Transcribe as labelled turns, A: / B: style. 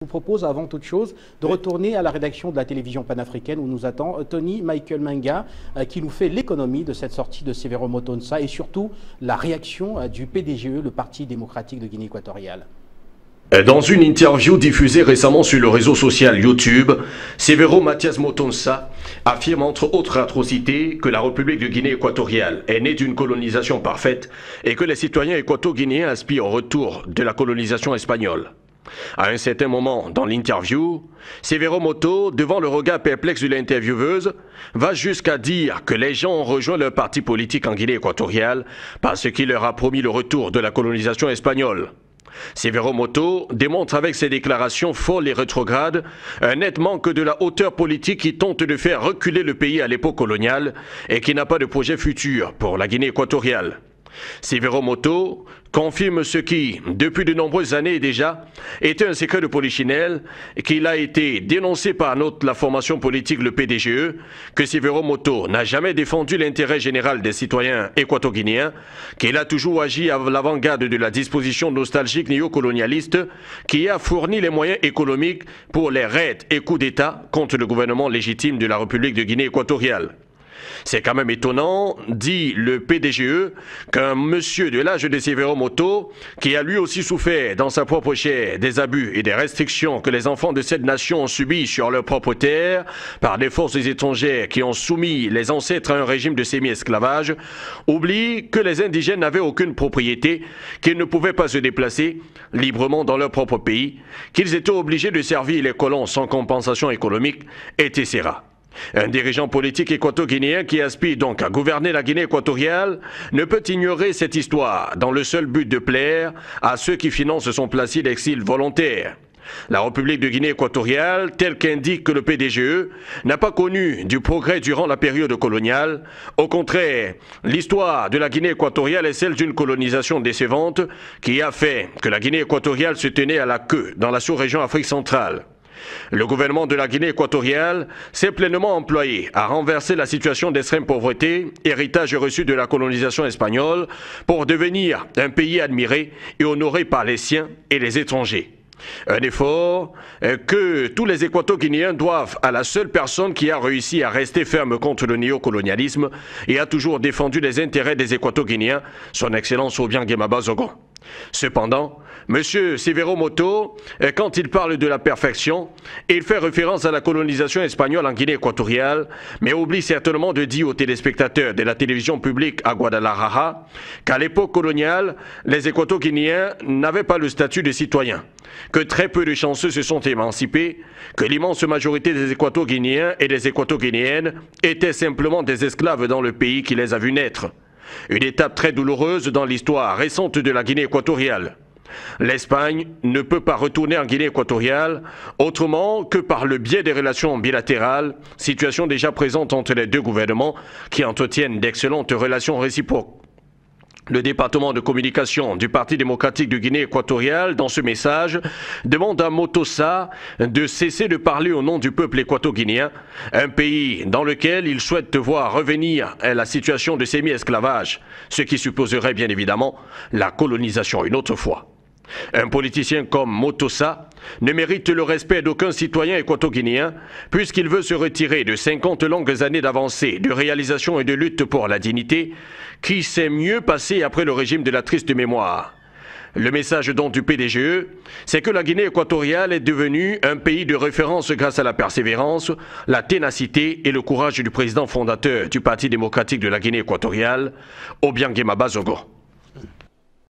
A: Je vous propose avant toute chose de retourner à la rédaction de la télévision panafricaine où nous attend Tony Michael Menga qui nous fait l'économie de cette sortie de Severo Motonsa et surtout la réaction du PDGE, le Parti démocratique de Guinée équatoriale.
B: Dans une interview diffusée récemment sur le réseau social YouTube, Severo Mathias Motonsa affirme entre autres atrocités que la République de Guinée équatoriale est née d'une colonisation parfaite et que les citoyens équato-guinéens aspirent au retour de la colonisation espagnole. À un certain moment dans l'interview, Severo Moto, devant le regard perplexe de l'intervieweuse, va jusqu'à dire que les gens ont rejoint leur parti politique en Guinée équatoriale parce qu'il leur a promis le retour de la colonisation espagnole. Severo Moto démontre avec ses déclarations folles et rétrogrades un net manque de la hauteur politique qui tente de faire reculer le pays à l'époque coloniale et qui n'a pas de projet futur pour la Guinée équatoriale. Severo Moto confirme ce qui, depuis de nombreuses années déjà, était un secret de polichinelle et qu'il a été dénoncé par la formation politique, le PDGE, que Severo Moto n'a jamais défendu l'intérêt général des citoyens équato-guinéens, qu'il a toujours agi à l'avant-garde de la disposition nostalgique néocolonialiste qui a fourni les moyens économiques pour les raids et coups d'État contre le gouvernement légitime de la République de Guinée équatoriale. C'est quand même étonnant, dit le PDGE, qu'un monsieur de l'âge de Severo Moto, qui a lui aussi souffert dans sa propre chair des abus et des restrictions que les enfants de cette nation ont subis sur leur propre terre par des forces étrangères qui ont soumis les ancêtres à un régime de semi-esclavage, oublie que les indigènes n'avaient aucune propriété, qu'ils ne pouvaient pas se déplacer librement dans leur propre pays, qu'ils étaient obligés de servir les colons sans compensation économique, etc. Un dirigeant politique équato-guinéen qui aspire donc à gouverner la Guinée équatoriale ne peut ignorer cette histoire dans le seul but de plaire à ceux qui financent son placide d'exil volontaire. La République de Guinée équatoriale, telle qu'indique le PDGE, n'a pas connu du progrès durant la période coloniale. Au contraire, l'histoire de la Guinée équatoriale est celle d'une colonisation décevante qui a fait que la Guinée équatoriale se tenait à la queue dans la sous-région Afrique centrale. Le gouvernement de la Guinée équatoriale s'est pleinement employé à renverser la situation d'extrême pauvreté, héritage reçu de la colonisation espagnole, pour devenir un pays admiré et honoré par les siens et les étrangers. Un effort que tous les équato-guinéens doivent à la seule personne qui a réussi à rester ferme contre le néocolonialisme et a toujours défendu les intérêts des équato-guinéens, son Excellence Obiang Bazogo. Cependant, M. Severo Moto, quand il parle de la perfection, il fait référence à la colonisation espagnole en Guinée équatoriale, mais oublie certainement de dire aux téléspectateurs de la télévision publique à Guadalajara qu'à l'époque coloniale, les équato-guinéens n'avaient pas le statut de citoyens, que très peu de chanceux se sont émancipés, que l'immense majorité des équato-guinéens et des équato-guinéennes étaient simplement des esclaves dans le pays qui les a vus naître. Une étape très douloureuse dans l'histoire récente de la Guinée équatoriale. L'Espagne ne peut pas retourner en Guinée équatoriale autrement que par le biais des relations bilatérales, situation déjà présente entre les deux gouvernements qui entretiennent d'excellentes relations réciproques. Le département de communication du Parti démocratique de Guinée équatoriale, dans ce message, demande à Motosa de cesser de parler au nom du peuple équato-guinéen, un pays dans lequel il souhaite voir revenir à la situation de semi-esclavage, ce qui supposerait bien évidemment la colonisation une autre fois. Un politicien comme Motosa ne mérite le respect d'aucun citoyen équato-guinéen puisqu'il veut se retirer de 50 longues années d'avancée, de réalisation et de lutte pour la dignité qui s'est mieux passé après le régime de la triste mémoire. Le message donc du PDGE, c'est que la Guinée équatoriale est devenue un pays de référence grâce à la persévérance, la ténacité et le courage du président fondateur du Parti démocratique de la Guinée équatoriale, Obiang Bazogo.